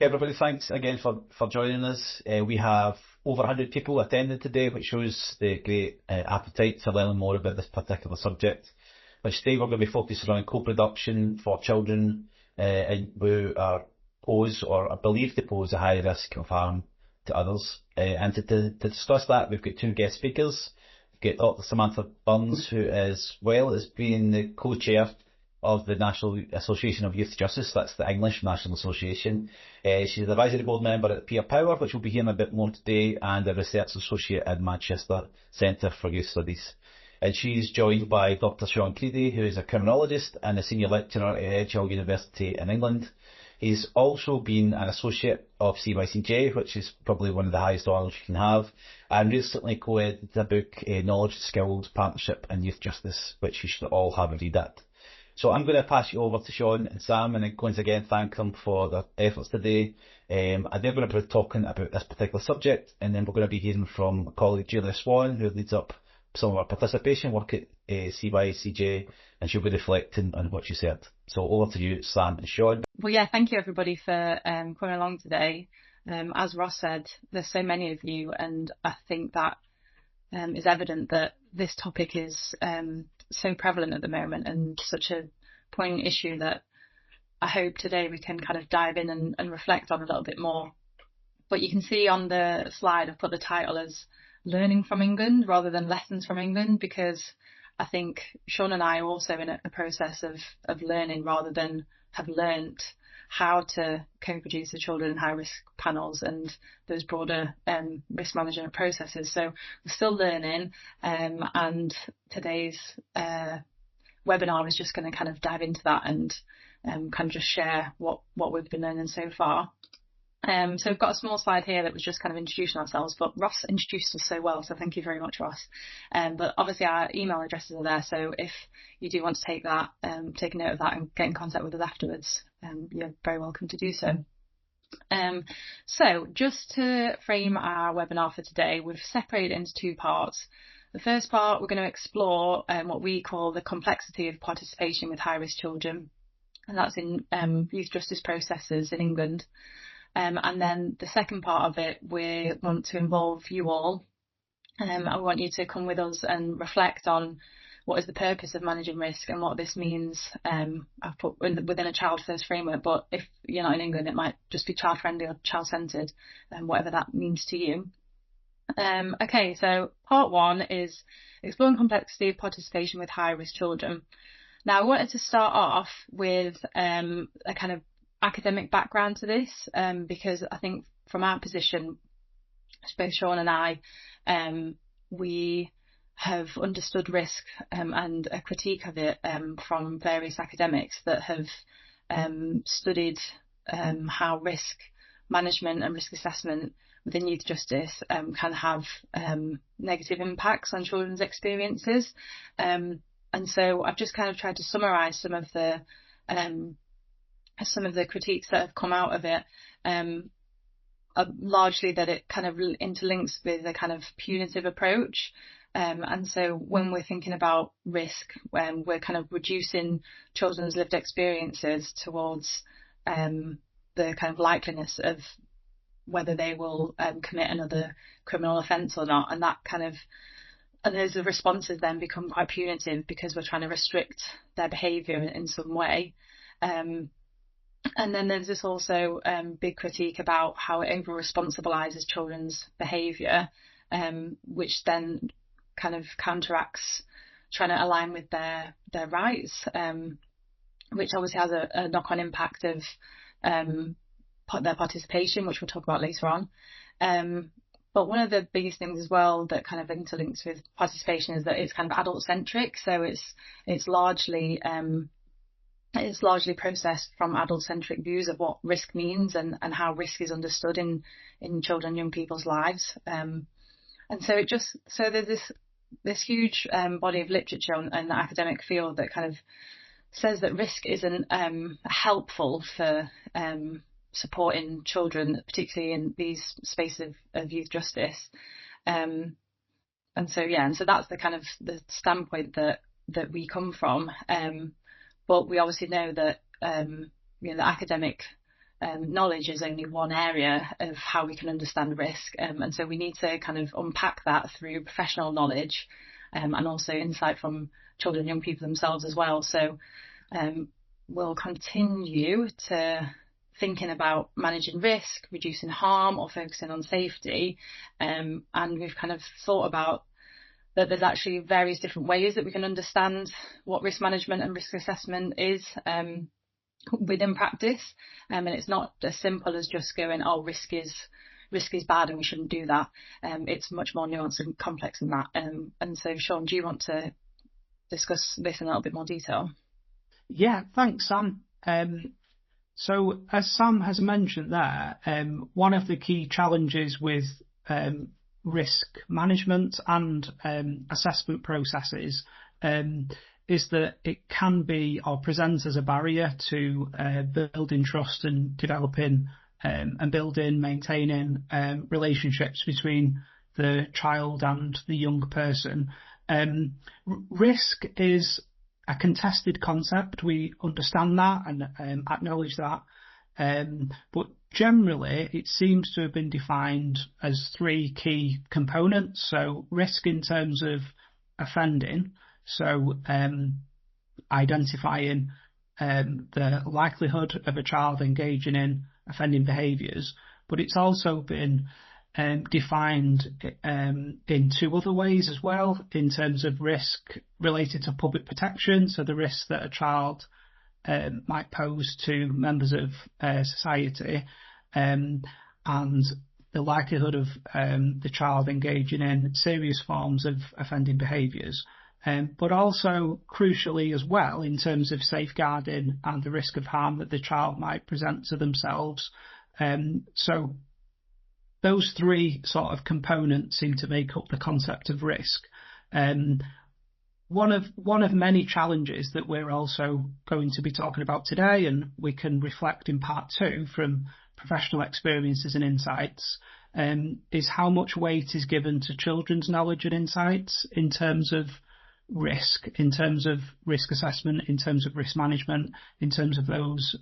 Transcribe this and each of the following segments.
Everybody, thanks again for joining us. We have over 100 people attending today, which shows the great appetite to learn more about this particular subject. Which today we're going to be focusing on co-production for children who are pose or are believed to pose a high risk of harm to others. And to discuss that, we've got two guest speakers. We've got Dr. Samantha Burns, who as well as being the co-chair of the National Association of Youth Justice, that's the English National Association. She's the advisory board member at Peer Power, which we'll be hearing a bit more today, and a research associate at Manchester Centre for Youth Studies. And she's joined by Dr. Sean Creaney, who is a criminologist and a senior lecturer at Edinburgh University in England. He's also been an associate of CYCJ, which is probably one of the highest honours you can have, and recently co-edited a book, Knowledge, Skills, Partnership and Youth Justice, which you should all have a read at. So I'm going to pass you over to Sean and Sam, and once again thank them for their efforts today. And they're going to be talking about this particular subject, and then we're going to be hearing from my colleague Julia Swan, who leads up some of our participation work at CYCJ, and she'll be reflecting on what she said. So over to you, Sam and Sean. Well, yeah, thank you everybody for coming along today. As Ross said, there's so many of you, and I think that is evident that this topic is so prevalent at the moment and such a poignant issue that I hope today we can kind of dive in and reflect on a little bit more. But you can see on the slide I've put the title as Learning from England rather than Lessons from England, because I think Sean and I are also in a process of learning rather than have learnt how to co-produce the children in high risk panels and those broader risk management processes. So we're still learning, and today's webinar is just going to kind of dive into that and kind of just share what we've been learning so far. So we've got a small slide here that was just kind of introducing ourselves, but Ross introduced us so well, so thank you very much, Ross. But obviously our email addresses are there, so if you do want to take that, take a note of that and get in contact with us afterwards, you're very welcome to do so. So just to frame our webinar for today, we've separated it into two parts. The first part, we're going to explore what we call the complexity of participation with high-risk children, and that's in youth justice processes in England. And then the second part of it, we want to involve you all. I want you to come with us and reflect on what is the purpose of managing risk and what this means. I've put within a child first framework, but if you're not in England, it might just be child friendly or child centred, whatever that means to you. Okay, so part one is exploring complexity of participation with high risk children. Now I wanted to start off with a kind of academic background to this, because I think from our position, both Sean and I, we have understood risk and a critique of it from various academics that have studied how risk management and risk assessment within youth justice can have negative impacts on children's experiences. And so I've just kind of tried to summarise some of the critiques that have come out of it, largely that it kind of interlinks with a kind of punitive approach. And so when we're thinking about risk, when we're kind of reducing children's lived experiences towards the kind of likeliness of whether they will commit another criminal offence or not, and that kind of, and those responses then become quite punitive because we're trying to restrict their behaviour in some way. And then there's this also big critique about how it over-responsibilises children's behaviour, which then kind of counteracts trying to align with their rights, which obviously has a knock-on impact of their participation, which we'll talk about later on. But one of the biggest things as well that kind of interlinks with participation is that it's kind of adult-centric, so it's largely processed from adult-centric views of what risk means and how risk is understood in children and young people's lives. And so there's this huge body of literature in the academic field that kind of says that risk isn't helpful for supporting children, particularly in these spaces of youth justice. And so that's the kind of the standpoint that we come from. But we obviously know that the academic knowledge is only one area of how we can understand risk, and so we need to kind of unpack that through professional knowledge, and also insight from children and young people themselves as well. So we'll continue to thinking about managing risk, reducing harm, or focusing on safety, and we've kind of thought about that there's actually various different ways that we can understand what risk management and risk assessment is within practice, and it's not as simple as just going, oh, risk is bad and we shouldn't do that. It's much more nuanced and complex than that. And so, Sean, do you want to discuss this in a little bit more detail? Yeah, thanks, Sam. So, as Sam has mentioned there, one of the key challenges with risk management and assessment processes is that it can be or presents as a barrier to building trust and developing and building, maintaining relationships between the child and the young person. Risk is a contested concept. We understand that and acknowledge that. But generally, it seems to have been defined as three key components. So risk in terms of offending, so identifying the likelihood of a child engaging in offending behaviours, but it's also been defined in two other ways as well, in terms of risk related to public protection, so the risk that a child might pose to members of society, and the likelihood of the child engaging in serious forms of offending behaviours, but also crucially as well in terms of safeguarding and the risk of harm that the child might present to themselves. So those three sort of components seem to make up the concept of risk. One of many challenges that we're also going to be talking about today, and we can reflect in part two from professional experiences and insights, is how much weight is given to children's knowledge and insights in terms of risk, in terms of risk assessment, in terms of risk management, in terms of those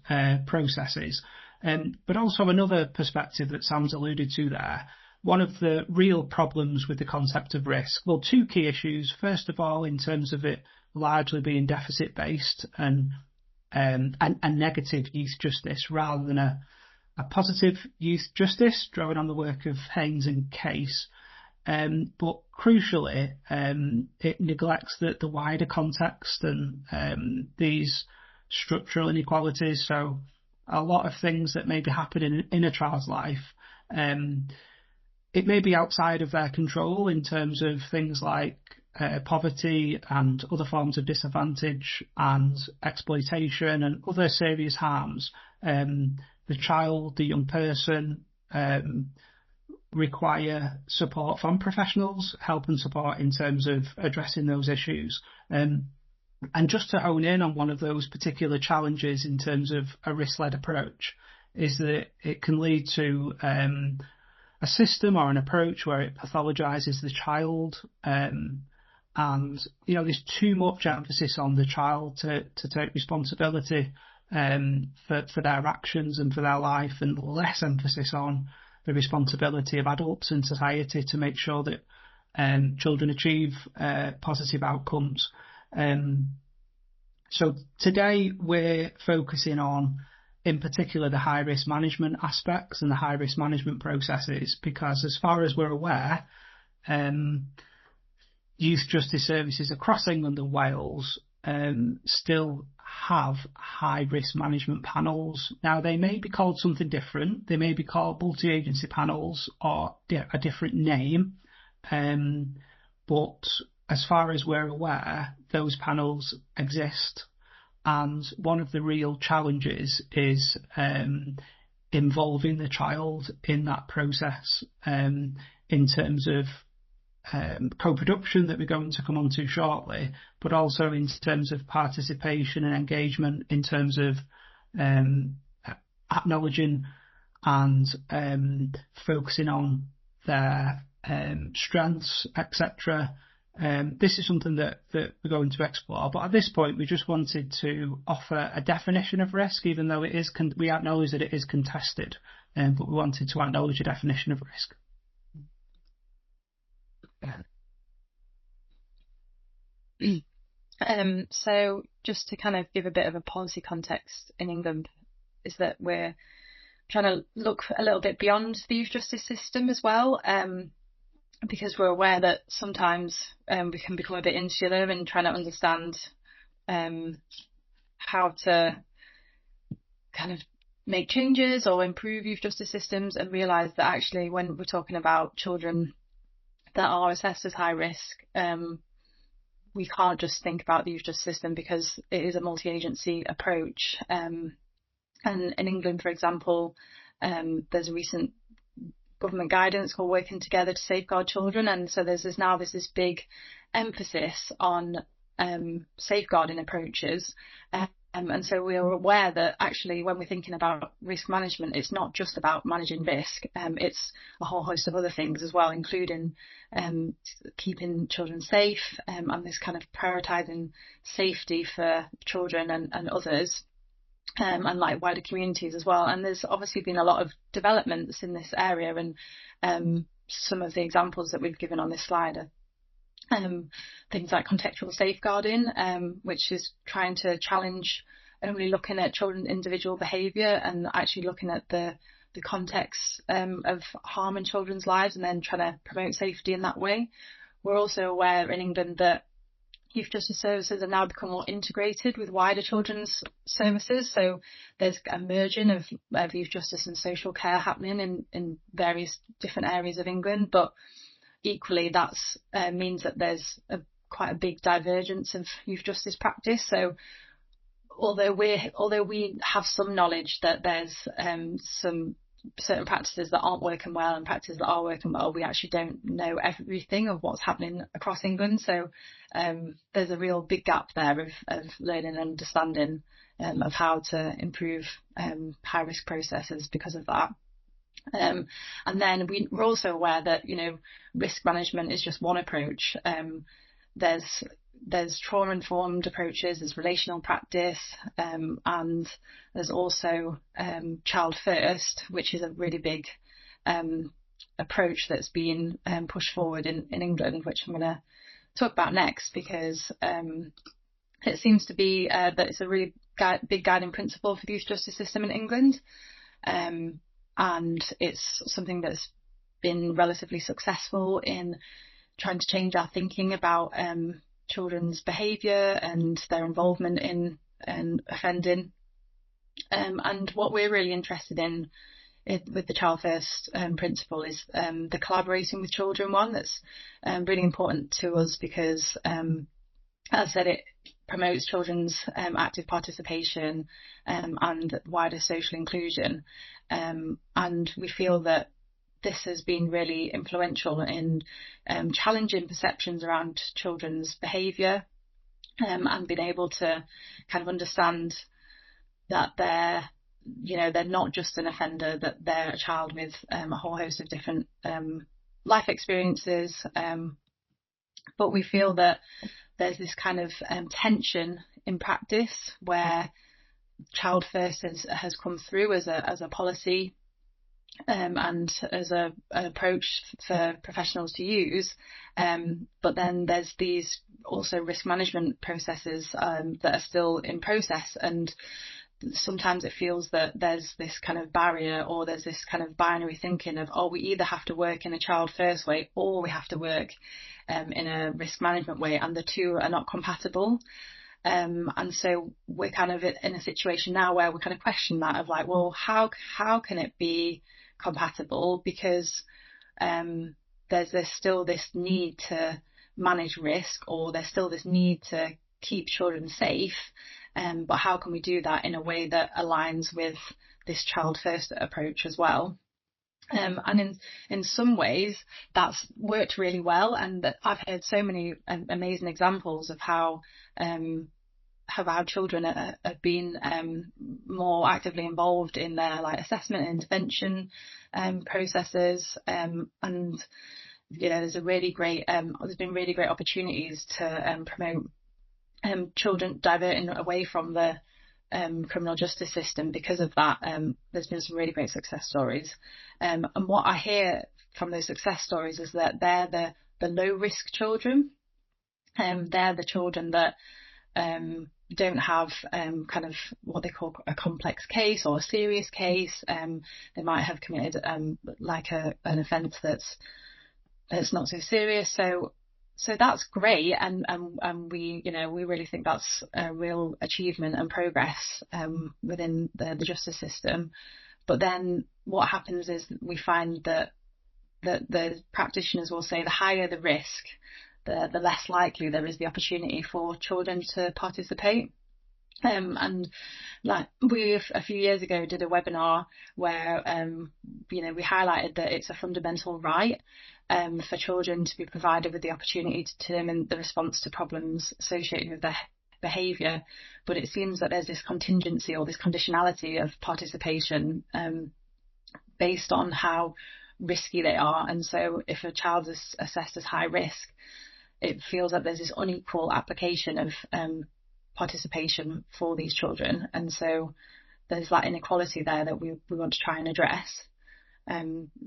processes. But also another perspective that Sam's alluded to there, one of the real problems with the concept of risk, well, two key issues. First of all, in terms of it largely being deficit-based and negative youth justice rather than a positive youth justice, drawing on the work of Haynes and Case. But crucially, it neglects the wider context and these structural inequalities. So a lot of things that may be happening in a child's life, it may be outside of their control in terms of things like poverty and other forms of disadvantage and exploitation and other serious harms. The child, the young person, require support from professionals, help and support in terms of addressing those issues. And just to hone in on one of those particular challenges in terms of a risk-led approach is that it can lead to a system or an approach where it pathologizes the child, and there's too much emphasis on the child to take responsibility for their actions and for their life, and less emphasis on the responsibility of adults in society to make sure that children achieve positive outcomes. So today we're focusing on, in particular, the high-risk management aspects and the high-risk management processes, because as far as we're aware, youth justice services across England and Wales still have high-risk management panels. Now, they may be called something different. They may be called multi-agency panels or a different name. But as far as we're aware, those panels exist. And one of the real challenges is involving the child in that process in terms of co-production that we're going to come on to shortly, but also in terms of participation and engagement, in terms of acknowledging and focusing on their strengths, etc., This is something that we're going to explore, but at this point we just wanted to offer a definition of risk, even though it is we acknowledge that it is contested, but we wanted to acknowledge a definition of risk. So just to kind of give a bit of a policy context in England, is that we're trying to look a little bit beyond the youth justice system as well, because we're aware that sometimes we can become a bit insular in trying to understand how to kind of make changes or improve youth justice systems, and realise that actually when we're talking about children that are assessed as high risk, we can't just think about the youth justice system because it is a multi-agency approach. And in England, for example, there's a recent government guidance called Working Together to Safeguard Children, and so there's this big emphasis on safeguarding approaches. And so we are aware that actually when we're thinking about risk management, it's not just about managing risk, it's a whole host of other things as well, including keeping children safe, and this kind of prioritising safety for children and others, and like wider communities as well. And there's obviously been a lot of developments in this area, and some of the examples that we've given on this slide are things like contextual safeguarding, which is trying to challenge only looking at children's individual behaviour and actually looking at the context of harm in children's lives and then trying to promote safety in that way. We're also aware in England that youth justice services have now become more integrated with wider children's services. So there's a merging of youth justice and social care happening in various different areas of England, but equally, that means that there's quite a big divergence of youth justice practice. So, although we have some knowledge that there's some certain practices that aren't working well and practices that are working well, we actually don't know everything of what's happening across England. So, there's a real big gap there of learning and understanding of how to improve high risk processes because of that. And then we're also aware that, risk management is just one approach. There's trauma-informed approaches, there's relational practice, and there's also child first, which is a really big approach that's been pushed forward in England, which I'm going to talk about next, because it seems to be that it's a really big guiding principle for the youth justice system in England. And it's something that's been relatively successful in trying to change our thinking about children's behaviour and their involvement in offending. And what we're really interested in with the Child First principle is the collaborating with children one. That's really important to us because, as I said, it promotes children's active participation and wider social inclusion. And we feel that this has been really influential in challenging perceptions around children's behaviour, and being able to kind of understand that they're not just an offender, that they're a child with a whole host of different life experiences. But we feel that there's this kind of tension in practice where Child First has come through as a policy and as an approach for professionals to use, but then there's these also risk management processes that are still in process, and sometimes it feels that there's this kind of barrier, or there's this kind of binary thinking of, we either have to work in a Child First way or we have to work in a risk management way, and the two are not compatible. And so we're kind of in a situation now where we kind of question that of like, well, how can it be compatible? Because there's still this need to manage risk, or there's still this need to keep children safe, but how can we do that in a way that aligns with this Child First approach as well? And in some ways that's worked really well, and I've heard so many amazing examples of how our children have been more actively involved in their assessment and intervention processes, and there's been really great opportunities to promote children diverting away from the criminal justice system because of that. There's been some really great success stories, and what I hear from those success stories is that they're the low risk children. They're the children that don't have kind of what they call a complex case or a serious case. They might have committed an offence that's not so serious. So that's great, and we really think that's a real achievement and progress within the justice system. But then what happens is we find that the practitioners will say the higher the risk, the less likely there is the opportunity for children to participate. And like we a few years ago did a webinar where we highlighted that it's a fundamental right for children to be provided with the opportunity to determine the response to problems associated with their behaviour, but it seems that there's this contingency or this conditionality of participation based on how risky they are. And so if a child is assessed as high risk, it feels that there's this unequal application of participation for these children, and so there's that inequality there that we want to try and address.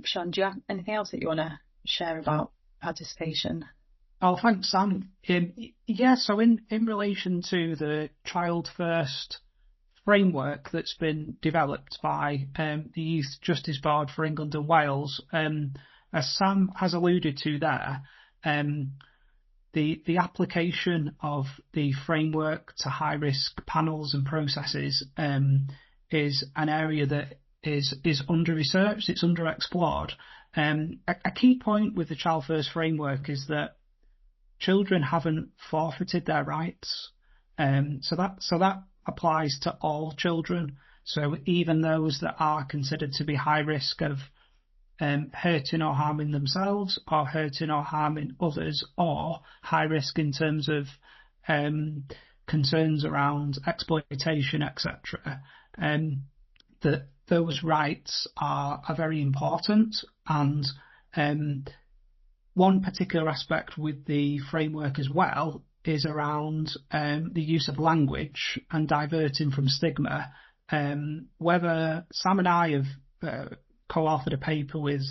Sean, do you have anything else that you want to share about participation? Oh, thanks, Sam. So in relation to the Child First framework that's been developed by the Youth Justice Board for England and Wales, as Sam has alluded to there, the application of the framework to high-risk panels and processes is an area that is under-researched, it's under-explored. A key point with the Child First framework is that children haven't forfeited their rights. So that applies to all children. So even those that are considered to be high risk of hurting or harming themselves or hurting or harming others, or high risk in terms of concerns around exploitation, etc., that those rights are very important. And one particular aspect with the framework as well is around the use of language and diverting from stigma. Whether Sam and I have co-authored a paper with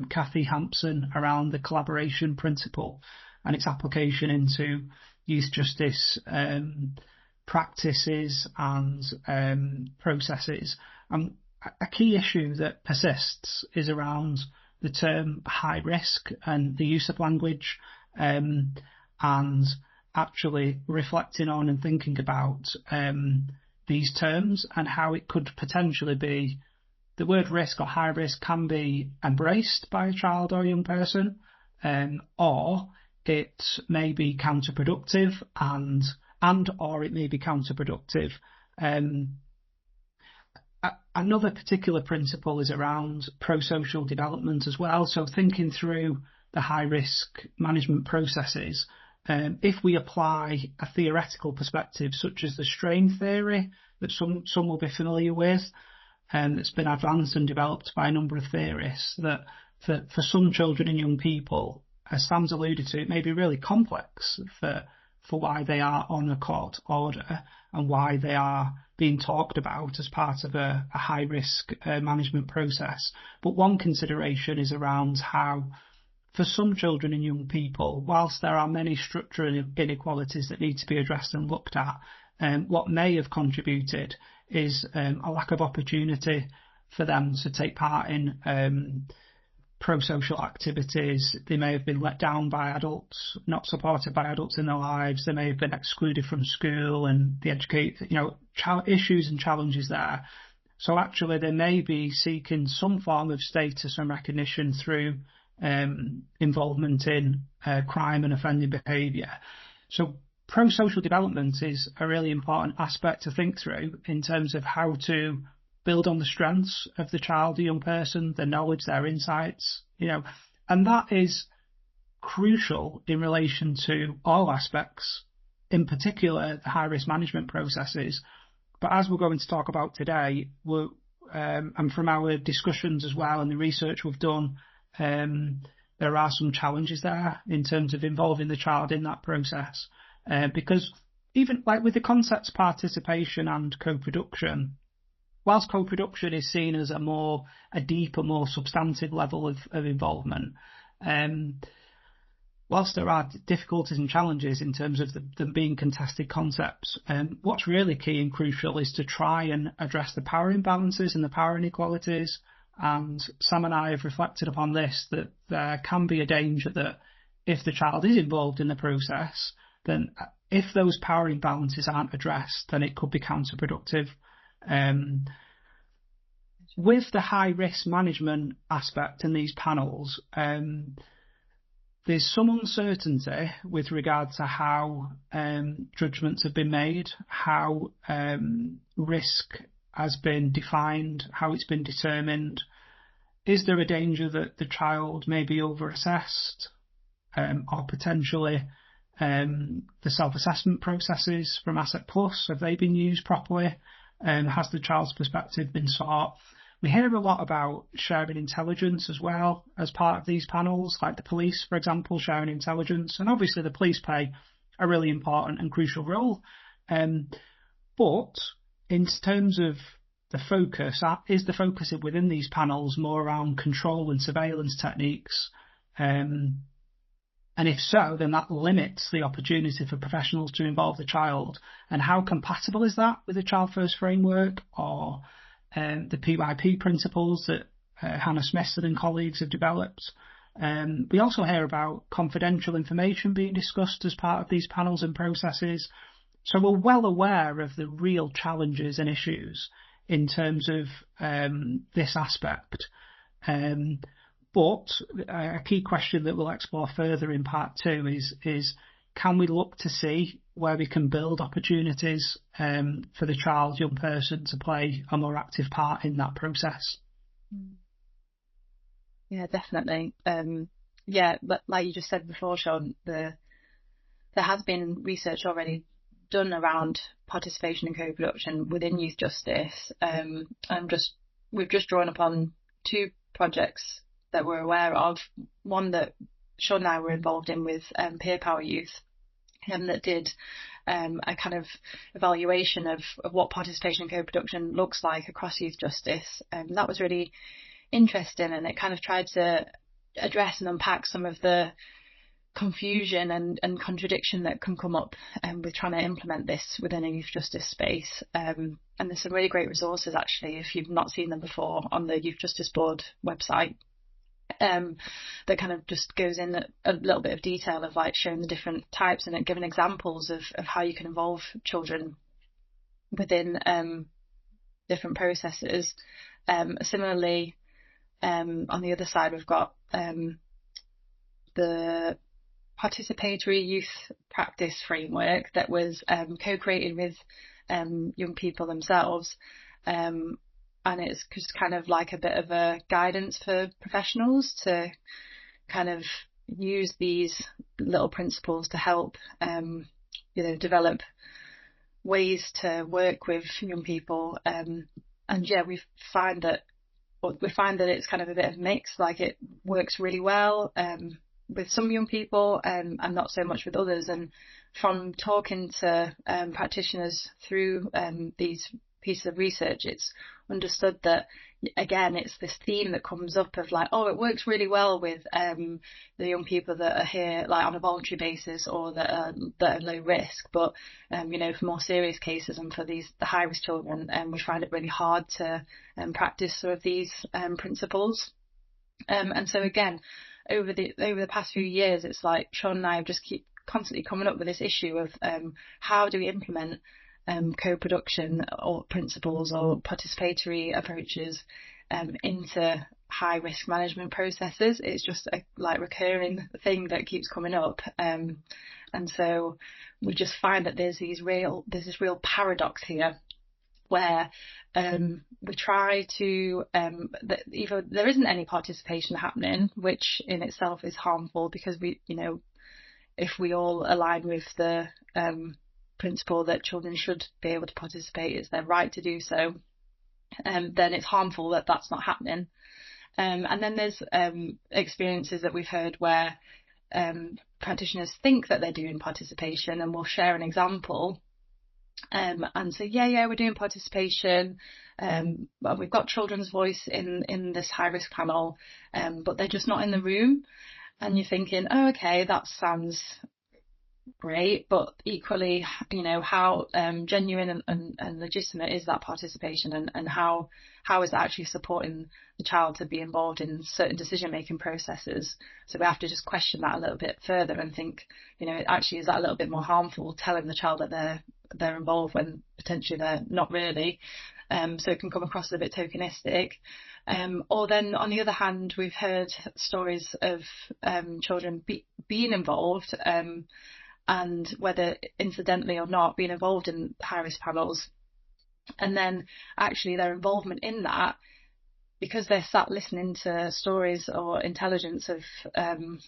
Kathy Hampson around the collaboration principle and its application into youth justice practices and processes. A key issue that persists is around the term high risk and the use of language, and actually reflecting on and thinking about these terms and how it could potentially be, the word risk or high risk can be embraced by a child or young person, or it may be counterproductive and or it may be counterproductive. Another particular principle is around pro-social development as well. So thinking through the high-risk management processes, if we apply a theoretical perspective such as the strain theory that some will be familiar with, that's been advanced and developed by a number of theorists, that for some children and young people, as Sam's alluded to, it may be really complex for why they are on a court order and why they are being talked about as part of a high-risk management process. But one consideration is around how, for some children and young people, whilst there are many structural inequalities that need to be addressed and looked at, what may have contributed is a lack of opportunity for them to take part in pro-social activities. They may have been let down by adults, not supported by adults in their lives. They may have been excluded from school and the issues and challenges there. So actually they may be seeking some form of status and recognition through involvement in crime and offending behaviour. So pro-social development is a really important aspect to think through in terms of how to build on the strengths of the child, the young person, their knowledge, their insights, and that is crucial in relation to all aspects, in particular the high-risk management processes. But as we're going to talk about today, and from our discussions as well and the research we've done, there are some challenges there in terms of involving the child in that process, because even like with the concepts participation and co-production, whilst co-production is seen as a deeper, more substantive level of involvement, whilst there are difficulties and challenges in terms of them being contested concepts, what's really key and crucial is to try and address the power imbalances and the power inequalities. And Sam and I have reflected upon this, that there can be a danger that if the child is involved in the process, then if those power imbalances aren't addressed, then it could be counterproductive. With the high risk management aspect in these panels, there's some uncertainty with regard to how judgments have been made, how risk has been defined, how it's been determined. Is there a danger that the child may be over-assessed, or potentially the self-assessment processes from Asset Plus, have they been used properly? Has the child's perspective been sought? We hear a lot about sharing intelligence as well as part of these panels, like the police, for example, sharing intelligence. And obviously the police play a really important and crucial role. But in terms of the focus, is the focus within these panels more around control and surveillance techniques? And if so, then that limits the opportunity for professionals to involve the child. And how compatible is that with the Child First framework or the PYP principles that Hannah Smithson and colleagues have developed? We also hear about confidential information being discussed as part of these panels and processes. So we're well aware of the real challenges and issues in terms of this aspect. But a key question that we'll explore further in part 2 is can we look to see where we can build opportunities for the child, young person to play a more active part in that process? Yeah, definitely. But like you just said before, Sean, there has been research already done around participation and co-production within youth justice. We've just drawn upon 2 projects that we're aware of. One that Sean and I were involved in with Peer Power Youth, that did a kind of evaluation of what participation and co-production looks like across youth justice. That was really interesting, and it kind of tried to address and unpack some of the confusion and contradiction that can come up with trying to implement this within a youth justice space. And there's some really great resources, actually, if you've not seen them before, on the Youth Justice Board website. That kind of just goes in a little bit of detail of like showing the different types and giving examples of how you can involve children within different processes. Similarly, on the other side, we've got the participatory youth practice framework that was co-created with young people themselves. And it's just kind of like a bit of a guidance for professionals to kind of use these little principles to help, develop ways to work with young people. We find that it's kind of a bit of a mix. Like, it works really well with some young people and not so much with others. And from talking to practitioners through these pieces of research, it's understood that, again, it's this theme that comes up of like, it works really well with the young people that are here like on a voluntary basis or that are low risk, but for more serious cases and for the high risk children, we find it really hard to practice some of these principles. And so again, over the past few years, it's like Sean and I have just keep constantly coming up with this issue of how do we implement co-production or principles or participatory approaches into high risk management processes. It's just a recurring thing that keeps coming up, and so we just find that there's this real paradox here where we try to that either there isn't any participation happening, which in itself is harmful, because if we all align with the principle that children should be able to participate, it's their right to do so, then it's harmful that that's not happening. And then there's experiences that we've heard where practitioners think that they're doing participation and will share an example and say, yeah, we're doing participation. We've got children's voice in this high risk panel, but they're just not in the room. And you're thinking, oh, okay, that sounds great, but equally, how genuine and legitimate is that participation, and how is that actually supporting the child to be involved in certain decision making processes? So we have to just question that a little bit further and think, actually, is that a little bit more harmful, telling the child that they're involved when potentially they're not really? So it can come across as a bit tokenistic. Or then on the other hand, we've heard stories of children being involved, and whether incidentally or not, being involved in high-risk panels. And then actually their involvement in that, because they're sat listening to stories or intelligence of them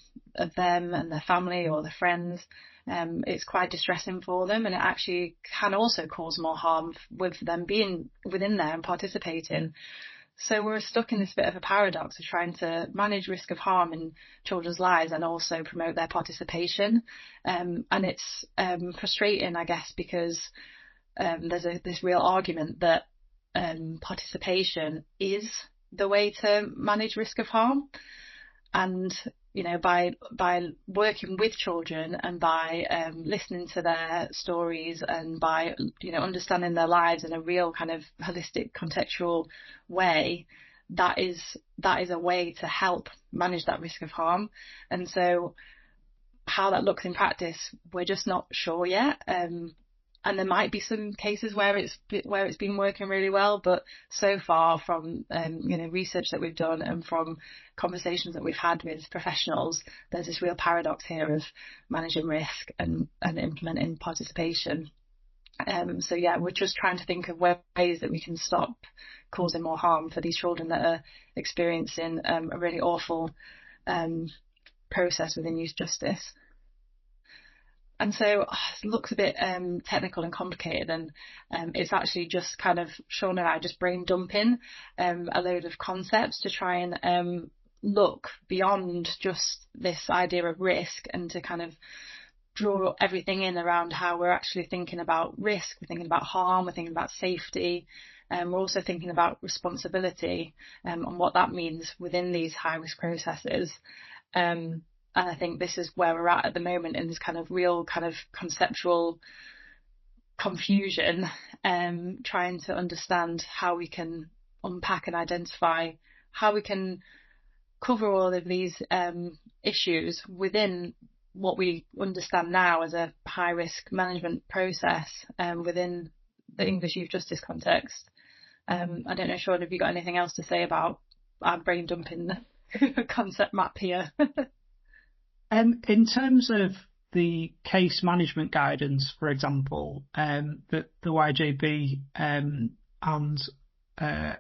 and their family or their friends, it's quite distressing for them, and it actually can also cause more harm with them being within there and participating. So we're stuck in this bit of a paradox of trying to manage risk of harm in children's lives and also promote their participation. And it's frustrating, I guess, because there's this real argument that participation is the way to manage risk of harm. And, by working with children and by listening to their stories and by, understanding their lives in a real kind of holistic, contextual way, that is a way to help manage that risk of harm. And so how that looks in practice, we're just not sure yet. And there might be some cases where it's been working really well, but so far from research that we've done and from conversations that we've had with professionals, there's this real paradox here of managing risk and implementing participation. So yeah, we're just trying to think of ways that we can stop causing more harm for these children that are experiencing a really awful process within youth justice. And so it looks a bit technical and complicated, and it's actually just kind of Sean and I just brain dumping a load of concepts to try and look beyond just this idea of risk and to kind of draw everything in around how we're actually thinking about risk, we're thinking about harm, we're thinking about safety, and we're also thinking about responsibility and what that means within these high risk processes. And I think this is where we're at the moment, in this kind of real kind of conceptual confusion, trying to understand how we can unpack and identify how we can cover all of these issues within what we understand now as a high risk management process within the English youth justice context. I don't know, Sean, have you got anything else to say about our brain dumping concept map here? In terms of the case management guidance, for example, that the YJB and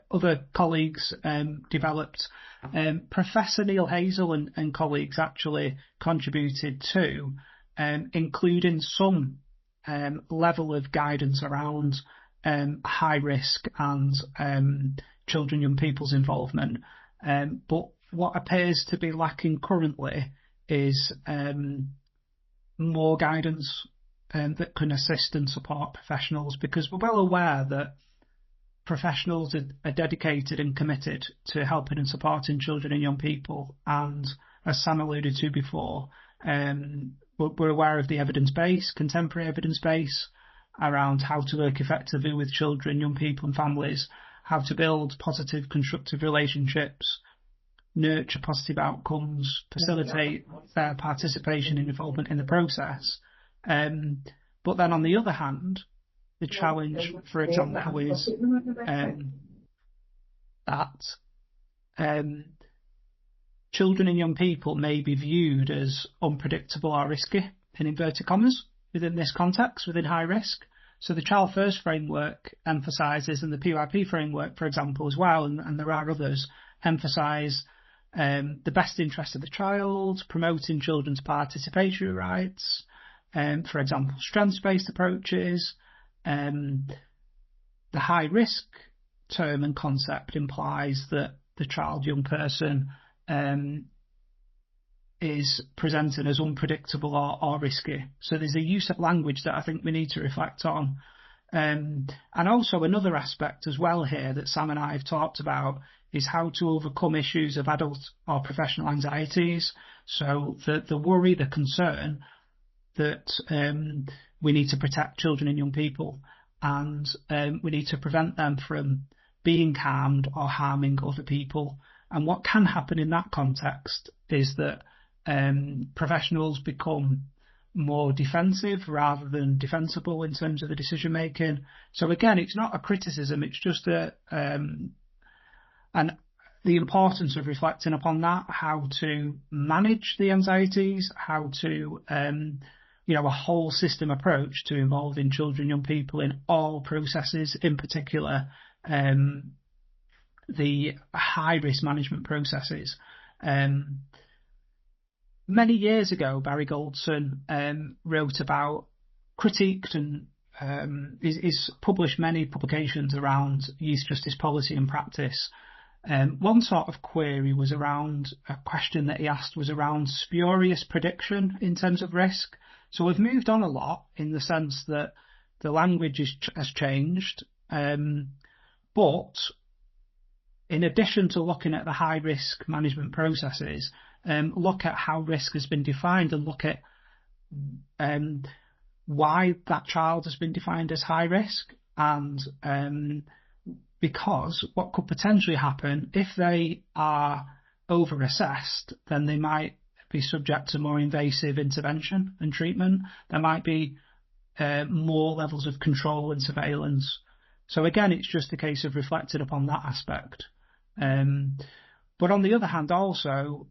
other colleagues developed, Professor Neil Hazel and colleagues actually contributed to, including some level of guidance around high risk and children, young people's involvement. But what appears to be lacking currently is more guidance that can assist and support professionals, because we're well aware that professionals are dedicated and committed to helping and supporting children and young people. And as Sam alluded to before, we're aware of the evidence base, contemporary evidence base, around how to work effectively with children, young people and families, how to build positive, constructive relationships, nurture positive outcomes, facilitate their participation and involvement in the process. But then on the other hand, the challenge, for example, is that children and young people may be viewed as unpredictable or risky, in inverted commas, within this context, within high risk. So the Child First framework emphasises, and the PYP framework, for example, as well, and there are others, emphasise the best interest of the child, promoting children's participatory rights, for example, strengths-based approaches. The high risk term and concept implies that the child, young person is presented as unpredictable or risky. So there's a use of language that I think we need to reflect on. And also another aspect as well here that Sam and I have talked about is how to overcome issues of adult or professional anxieties. So the worry, the concern that we need to protect children and young people, and we need to prevent them from being harmed or harming other people. And what can happen in that context is that professionals become more defensive rather than defensible in terms of the decision making. So again, it's not a criticism, it's just and the importance of reflecting upon that, how to manage the anxieties, how to a whole system approach to involving children, young people in all processes, in particular the high risk management processes. Many years ago, Barry Goldson wrote about, critiqued and is published many publications around youth justice policy and practice. One sort of query was around, a question that he asked was around spurious prediction in terms of risk. So we've moved on a lot in the sense that the language has changed, but in addition to looking at the high risk management processes, look at how risk has been defined and look at why that child has been defined as high risk, and because what could potentially happen if they are over-assessed, then they might be subject to more invasive intervention and treatment. There might be more levels of control and surveillance. So again, it's just a case of reflecting upon that aspect. But on the other hand, also,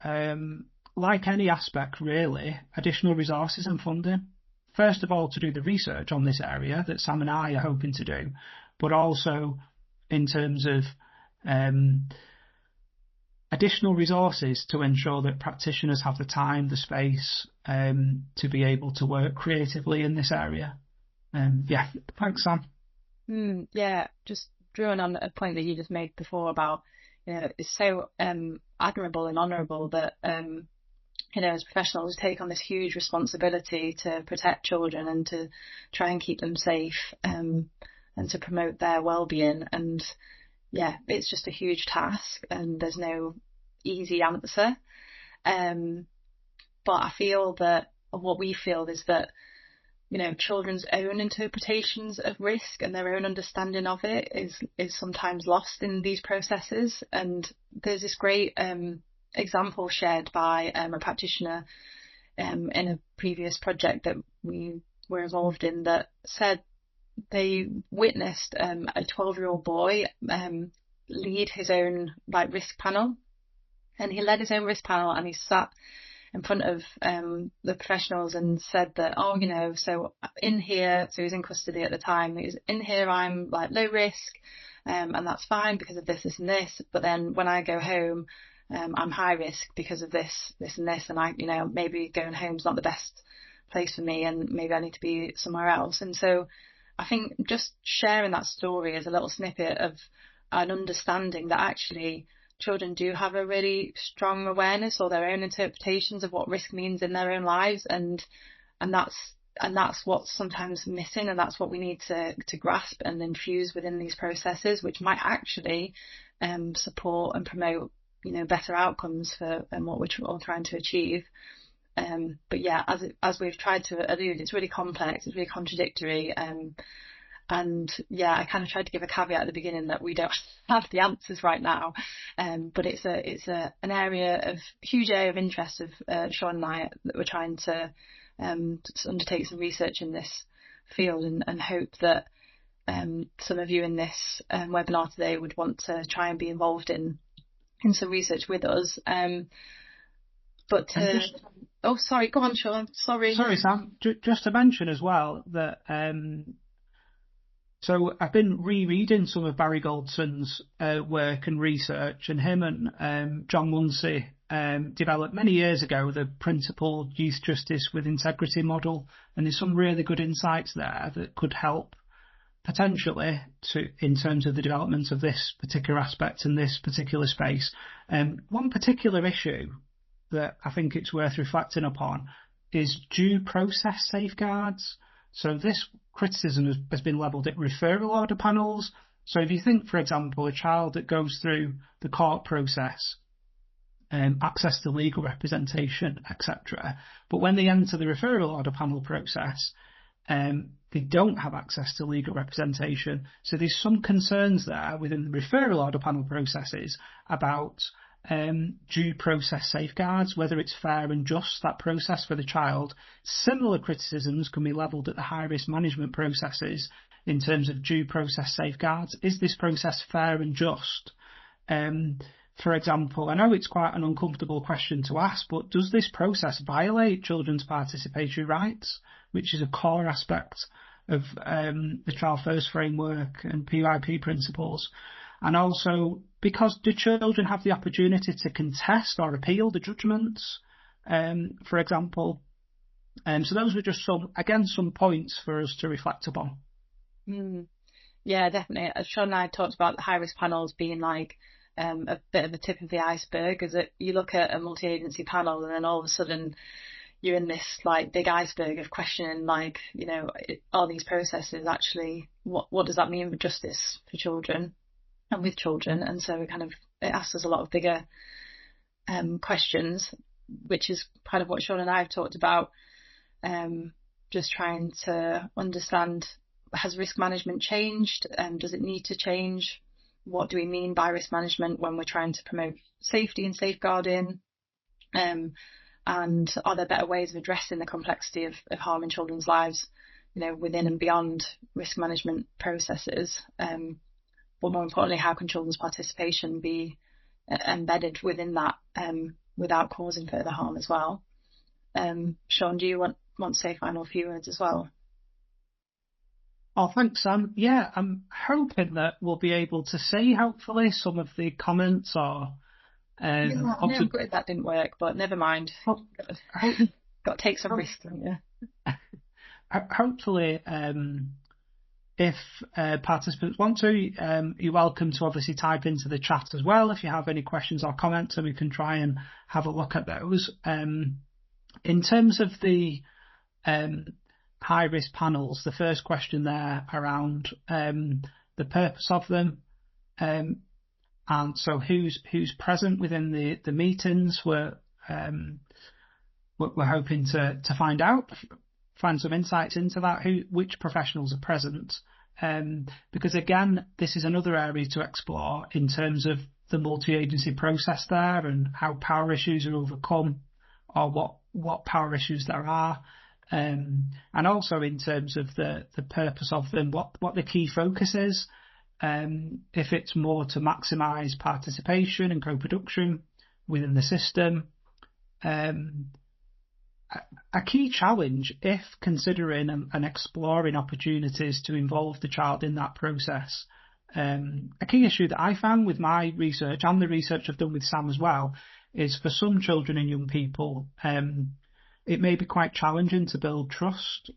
like any aspect really, additional resources and funding. First of all, to do the research on this area that Sam and I are hoping to do, but also in terms of additional resources to ensure that practitioners have the time, the space to be able to work creatively in this area. Thanks, Sam. Yeah, just drawing on a point that you just made before about, it's so admirable and honourable that, as professionals take on this huge responsibility to protect children and to try and keep them safe and to promote their well-being. And yeah, it's just a huge task and there's no easy answer. But I feel that what we feel is that, children's own interpretations of risk and their own understanding of it is sometimes lost in these processes. And there's this great example shared by a practitioner in a previous project that we were involved in that said they witnessed a 12-year-old boy lead his own risk panel, and he led his own risk panel and he sat in front of the professionals and said that, so in here, so he was in custody at the time, he was in here, I'm low risk, and that's fine because of this, this and this, but then when I go home, I'm high risk because of this, this and this, and I, maybe going home's not the best place for me and maybe I need to be somewhere else. And so I think just sharing that story as a little snippet of an understanding that actually children do have a really strong awareness or their own interpretations of what risk means in their own lives, and that's what's sometimes missing, and that's what we need to grasp and infuse within these processes, which might actually support and promote better outcomes for what we're all trying to achieve. But yeah, as we've tried to allude, it's really complex, it's really contradictory, and yeah, I kind of tried to give a caveat at the beginning that we don't have the answers right now, but it's an area of huge area of interest of Sean and I that we're trying to undertake some research in this field, and hope that some of you in this webinar today would want to try and be involved in some research with us. Sorry, go on, Sean. Sorry, Sam. Just to mention as well that so I've been rereading some of Barry Goldson's work and research, and him and John Munsey developed many years ago the principled youth justice with integrity model, and there's some really good insights there that could help potentially in terms of the development of this particular aspect in this particular space. One particular issue that I think it's worth reflecting upon is due process safeguards. So this criticism has been levelled at referral order panels. So if you think, for example, a child that goes through the court process, access to legal representation, etc., but when they enter the referral order panel process, they don't have access to legal representation. So there's some concerns there within the referral order panel processes about due process safeguards, whether it's fair and just, that process for the child. Similar criticisms can be levelled at the high-risk management processes in terms of due process safeguards. Is this process fair and just? For example, I know it's quite an uncomfortable question to ask, but does this process violate children's participatory rights, which is a core aspect of the Child First framework and PYP principles? And also, because do children have the opportunity to contest or appeal the judgments, for example? So those were just some points for us to reflect upon. Yeah, definitely. As Sean and I talked about the high-risk panels being like a bit of the tip of the iceberg, is that you look at a multi-agency panel and then all of a sudden you're in this like big iceberg of questioning, like, you know, are these processes actually, what does that mean for justice for children and with children? And so it asks us a lot of bigger questions, which is kind of what Sean and I have talked about, just trying to understand, has risk management changed? Does it need to change? What do we mean by risk management when we're trying to promote safety and safeguarding? And are there better ways of addressing the complexity of harm in children's lives, you know, within and beyond risk management processes? But more importantly, how can children's participation be embedded within that without causing further harm as well? Sean, do you want to say a final few words as well? Oh, thanks, Sam. Yeah, I'm hoping that we'll be able to see, hopefully, some of the comments or... that didn't work, but never mind. Got to take some risks, haven't you? Hopefully, if participants want to, you're welcome to obviously type into the chat as well if you have any questions or comments, and we can try and have a look at those. In terms of the high-risk panels, the first question there around the purpose of them, and so who's present within the meetings, we're hoping to find some insights into that, which professionals are present, because again, this is another area to explore in terms of the multi-agency process there and how power issues are overcome, or what power issues there are. And also in terms of the purpose of them, what the key focus is, if it's more to maximise participation and co-production within the system. A key challenge, if considering and exploring opportunities to involve the child in that process, a key issue that I found with my research and the research I've done with Sam as well, is for some children and young people, it may be quite challenging to build trust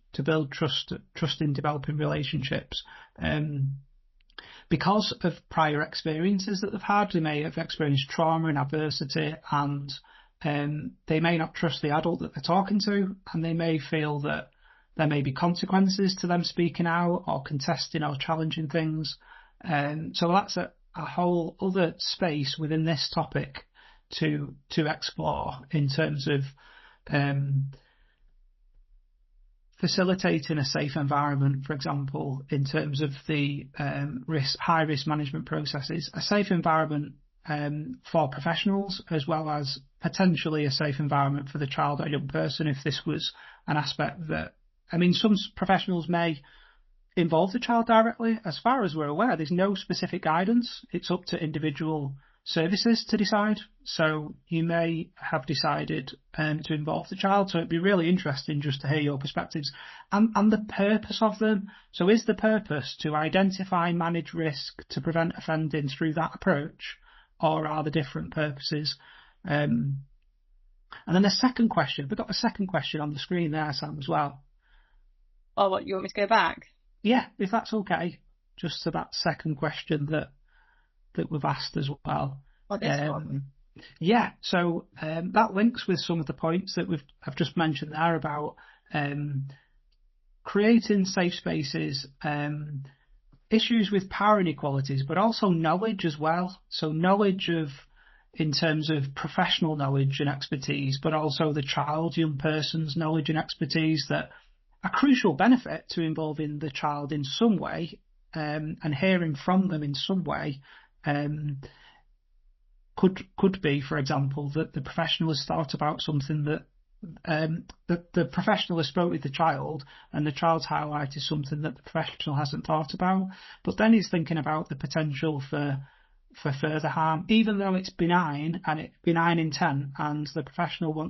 in developing relationships. Because of prior experiences that they've had, they may have experienced trauma and adversity, and they may not trust the adult that they're talking to, and they may feel that there may be consequences to them speaking out or contesting or challenging things. So that's a whole other space within this topic to explore in terms of facilitating a safe environment, for example, in terms of the high risk management processes, a safe environment for professionals, as well as potentially a safe environment for the child or young person, if this was an aspect that, I mean, some professionals may involve the child directly. As far as we're aware, there's no specific guidance. It's up to individual services to decide. So you may have decided to involve the child. So it'd be really interesting just to hear your perspectives and the purpose of them. So is the purpose to identify, manage risk, to prevent offending through that approach, or are there different purposes? And then the second question, we've got a second question on the screen there, Sam, as well. Oh, what, you want me to go back? Yeah, if that's okay, just to that second question that we've asked as well. Yeah, so that links with some of the points that I've just mentioned there about creating safe spaces, issues with power inequalities, but also knowledge as well. So knowledge in terms of professional knowledge and expertise, but also the young person's knowledge and expertise that a crucial benefit to involving the child in some way, and hearing from them in some way, could be, for example, that the professional has thought about something that the professional has spoke with the child, and the child's highlighted something that the professional hasn't thought about, but then he's thinking about the potential for further harm, even though it's benign and it's benign intent, and the professional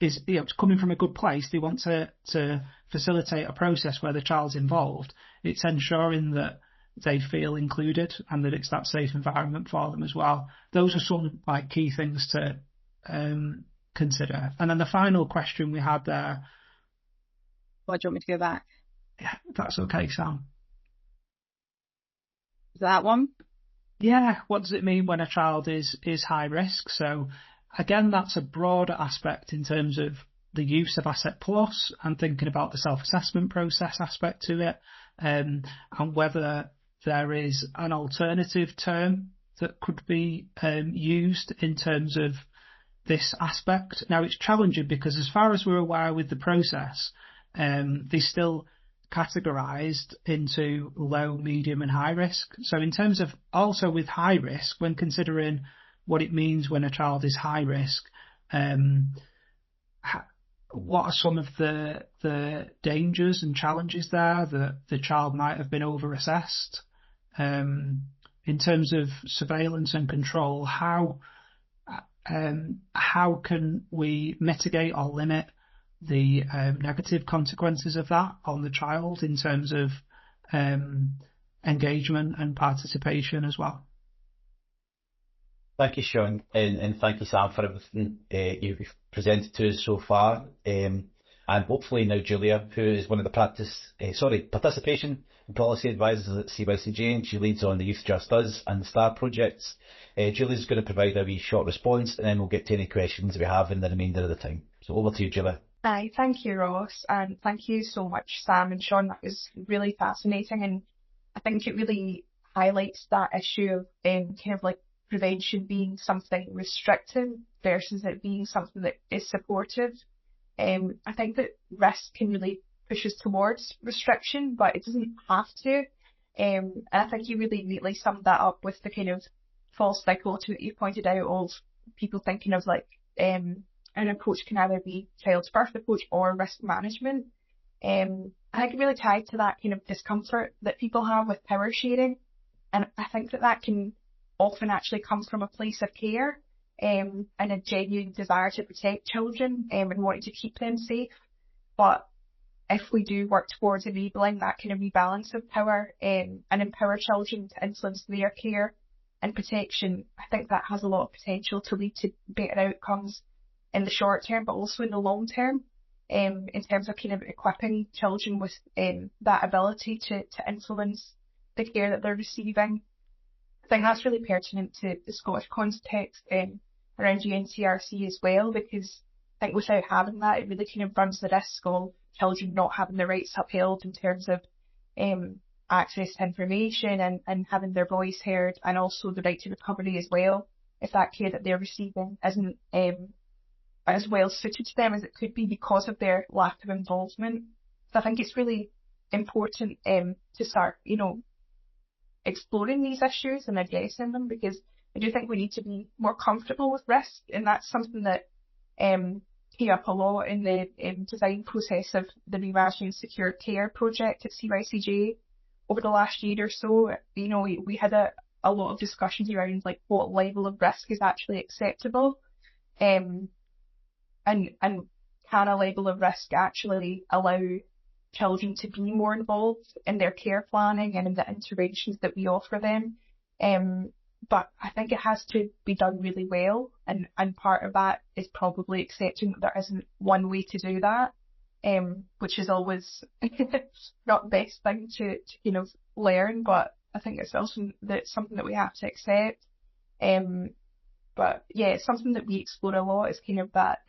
it's coming from a good place. They want to facilitate a process where the child's involved. It's ensuring that they feel included and that it's that safe environment for them as well. Those are some key things to consider. And then the final question we had there. Why do you want me to go back? Yeah, that's okay, Sam. That one? Yeah, what does it mean when a child is high risk? So again, that's a broader aspect in terms of the use of Asset Plus and thinking about the self-assessment process aspect to it, and whether there is an alternative term that could be used in terms of this aspect. Now, it's challenging because as far as we're aware with the process, they still categorised into low, medium and high risk. So in terms of also with high risk, when considering what it means when a child is high risk, what are some of the dangers and challenges there that the child might have been over-assessed? In terms of surveillance and control, how can we mitigate or limit the negative consequences of that on the child in terms of engagement and participation as well? Thank you, Sean, and thank you, Sam, for everything you've presented to us so far. And hopefully now Julia, who is one of the participation and policy advisors at CYCJ, and she leads on the Youth Just Us and the STAR projects. Julia's going to provide a wee short response, and then we'll get to any questions we have in the remainder of the time. So over to you, Julia. Hi, thank you, Ross, and thank you so much, Sam and Sean. That was really fascinating, and I think it really highlights that issue of kind of like prevention being something restrictive versus it being something that is supportive. I think that risk can really push us towards restriction, but it doesn't have to. And I think you really neatly summed that up with the kind of false dichotomy that you pointed out of people thinking of like an approach can either be child's first approach or risk management. I think it really tied to that kind of discomfort that people have with power sharing, and I think that can often actually come from a place of care and a genuine desire to protect children and wanting to keep them safe. But if we do work towards enabling that kind of rebalance of power and empower children to influence their care and protection, I think that has a lot of potential to lead to better outcomes in the short term, but also in the long term, in terms of kind of equipping children with that ability to influence the care that they're receiving. I think that's really pertinent to the Scottish context around UNCRC as well, because I think without having that, it really kind of runs the risk of children not having their rights upheld in terms of access to information and having their voice heard, and also the right to recovery as well, if that care that they're receiving isn't as well suited to them as it could be because of their lack of involvement. So I think it's really important to start, exploring these issues and addressing them, because I do think we need to be more comfortable with risk, and that's something that came up a lot in the design process of the Reimagining Secure Care project at CYCJ over the last year or so. We had a lot of discussions around like what level of risk is actually acceptable, and can a level of risk actually allow children to be more involved in their care planning and in the interventions that we offer them. But I think it has to be done really well, and part of that is probably accepting that there isn't one way to do that. which is always not the best thing to kind of learn, but I think it's also something that we have to accept. But yeah, it's something that we explore a lot, is kind of that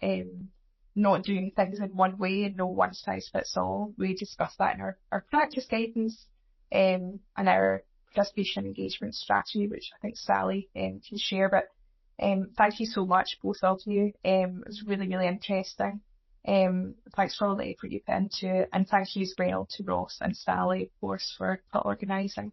not doing things in one way and no one size fits all. We discuss that in our practice guidance and our participation engagement strategy, which I think Sally can share. But thank you so much, both of you. It was really, really interesting. Thanks for all the effort you put into it, and thank you as well to Ross and Sally, of course, for organising.